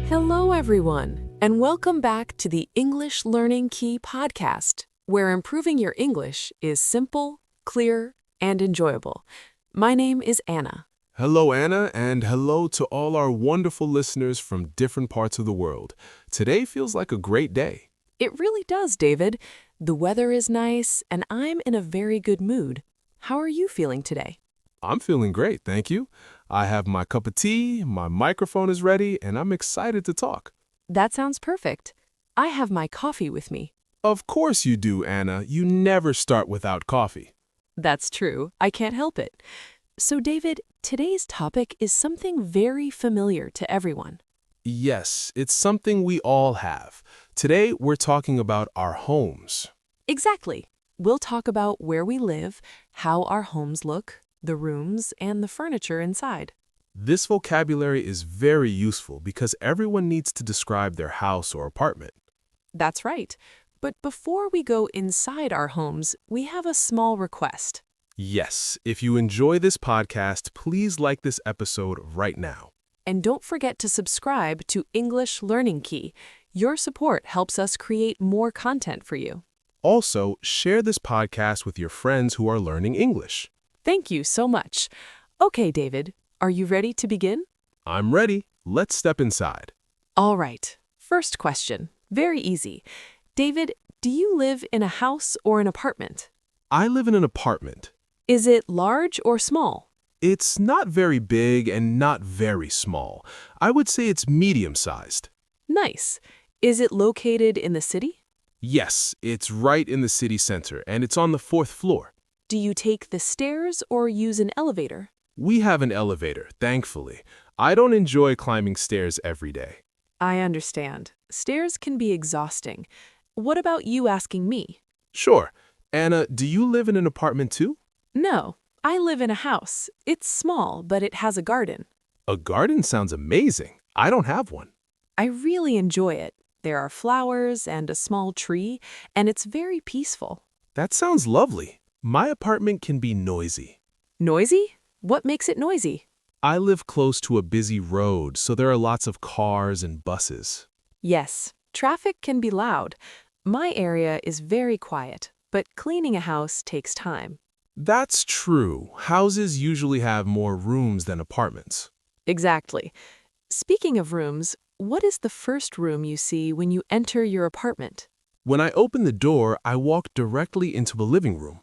Hello, everyone, and welcome back to the English Learning Key podcast, where improving your English is simple, clear, and enjoyable. My name is Anna. Hello, Anna, and hello to all our wonderful listeners from different parts of the world. Today feels like a great day. It really does, David. The weather is nice, and I'm in a very good mood. How are you feeling today? I'm feeling great, thank you. I have my cup of tea, my microphone is ready, and I'm excited to talk. That sounds perfect. I have my coffee with me. Of course you do, Anna. You never start without coffee. That's true. I can't help it. So, David, today's topic is something very familiar to everyone. Yes, it's something we all have. Today, we're talking about our homes. Exactly. We'll talk about where we live, how our homes look, the rooms, and the furniture inside. This vocabulary is very useful because everyone needs to describe their house or apartment. That's right. But before we go inside our homes, we have a small request. Yes, if you enjoy this podcast, please like this episode right now. And don't forget to subscribe to English Learning Key. Your support helps us create more content for you. Also, share this podcast with your friends who are learning English. Thank you so much. Okay, David, are you ready to begin? I'm ready. Let's step inside. All right. First question. Very easy. David, do you live in a house or an apartment? I live in an apartment. Is it large or small? It's not very big and not very small. I would say it's medium-sized. Nice. Is it located in the city? Yes, it's right in the city center, and it's on the 4th floor. Do you take the stairs or use an elevator? We have an elevator, thankfully. I don't enjoy climbing stairs every day. I understand. Stairs can be exhausting. What about you asking me? Sure. Anna, do you live in an apartment too? No, I live in a house. It's small, but it has a garden. A garden sounds amazing. I don't have one. I really enjoy it. There are flowers and a small tree, and it's very peaceful. That sounds lovely. My apartment can be noisy. Noisy? What makes it noisy? I live close to a busy road, so there are lots of cars and buses. Yes, traffic can be loud. My area is very quiet, but cleaning a house takes time. That's true. Houses usually have more rooms than apartments. Exactly. Speaking of rooms, what is the first room you see when you enter your apartment? When I open the door, I walk directly into the living room.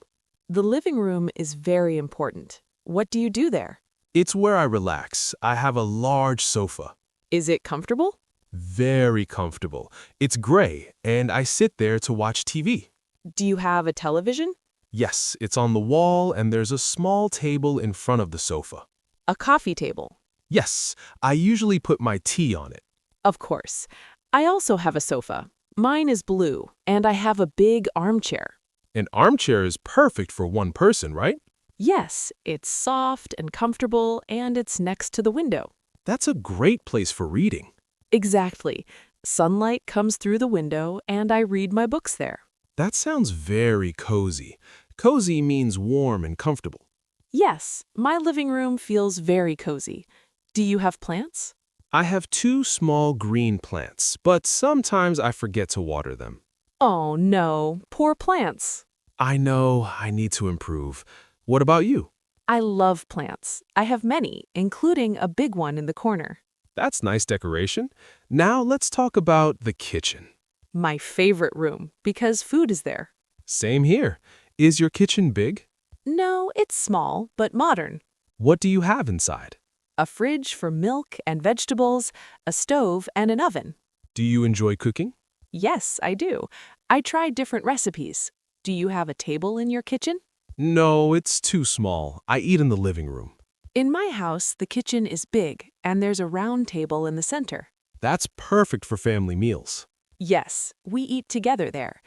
The living room is very important. What do you do there? It's where I relax. I have a large sofa. Is it comfortable? Very comfortable. It's gray, and I sit there to watch TV. Do you have a television? Yes, it's on the wall, and there's a small table in front of the sofa. A coffee table? Yes, I usually put my tea on it. Of course. I also have a sofa. Mine is blue, and I have a big armchair. An armchair is perfect for one person, right? Yes, it's soft and comfortable, and it's next to the window. That's a great place for reading. Exactly. Sunlight comes through the window, and I read my books there. That sounds very cozy. Cozy means warm and comfortable. Yes, my living room feels very cozy. Do you have plants? I have 2 small green plants, but sometimes I forget to water them. Oh no, poor plants. I know I need to improve. What about you? I love plants. I have many, including a big one in the corner. That's nice decoration. Now let's talk about the kitchen. My favorite room, because food is there. Same here. Is your kitchen big? No, it's small, but modern. What do you have inside? A fridge for milk and vegetables, a stove, and an oven. Do you enjoy cooking? Yes, I do. I try different recipes. Do you have a table in your kitchen? No, it's too small. I eat in the living room. In my house, the kitchen is big, and there's a round table in the center. That's perfect for family meals. Yes, we eat together there.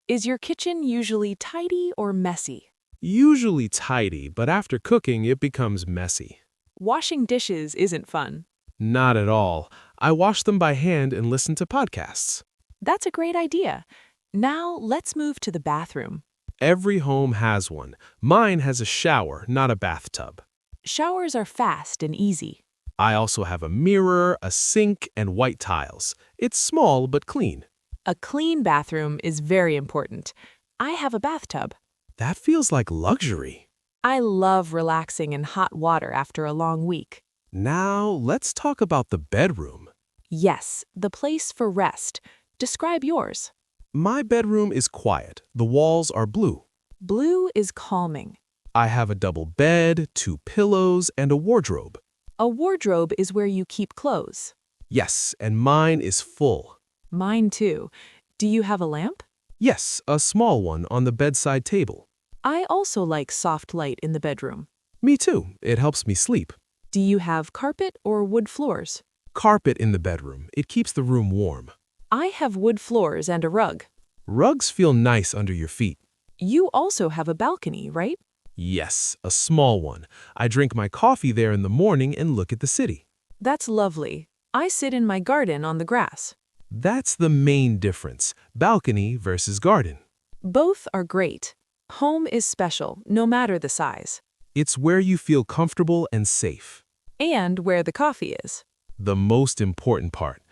Is your kitchen usually tidy or messy? Usually tidy, but after cooking, it becomes messy. Washing dishes isn't fun. Not at all. I wash them by hand and listen to podcasts. That's a great idea. Now let's move to the bathroom. Every home has one. Mine has a shower, not a bathtub. Showers are fast and easy. I also have a mirror, a sink, and white tiles. It's small but clean. A clean bathroom is very important. I have a bathtub. That feels like luxury. I love relaxing in hot water after a long week. Now, let's talk about the bedroom. Yes, the place for rest. Describe yours. My bedroom is quiet. The walls are blue. Blue is calming. I have a double bed, 2 pillows, and a wardrobe. A wardrobe is where you keep clothes. Yes, and mine is full. Mine too. Do you have a lamp? Yes, a small one on the bedside table. I also like soft light in the bedroom. Me too. It helps me sleep. Do you have carpet or wood floors? Carpet in the bedroom. It keeps the room warm. I have wood floors and a rug. Rugs feel nice under your feet. You also have a balcony, right? Yes, a small one. I drink my coffee there in the morning and look at the city. That's lovely. I sit in my garden on the grass. That's the main difference, balcony versus garden. Both are great. Home is special, no matter the size. It's where you feel comfortable and safe. And where the coffee is. The most important part.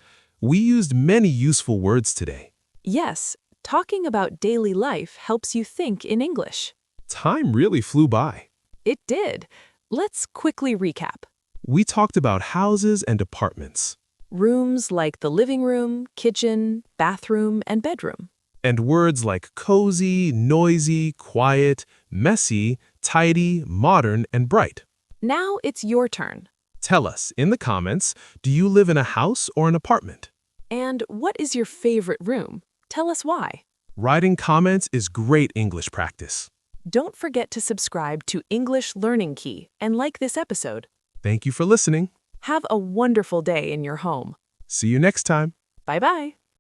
We used many useful words today. Yes, talking about daily life helps you think in English. Time really flew by. It did. Let's quickly recap. We talked about houses and apartments. Rooms like the living room, kitchen, bathroom, and bedroom. And words like cozy, noisy, quiet, messy, tidy, modern, and bright. Now it's your turn. Tell us in the comments, do you live in a house or an apartment? And what is your favorite room? Tell us why. Writing comments is great English practice. Don't forget to subscribe to English Learning Key and like this episode. Thank you for listening. Have a wonderful day in your home. See you next time. Bye-bye.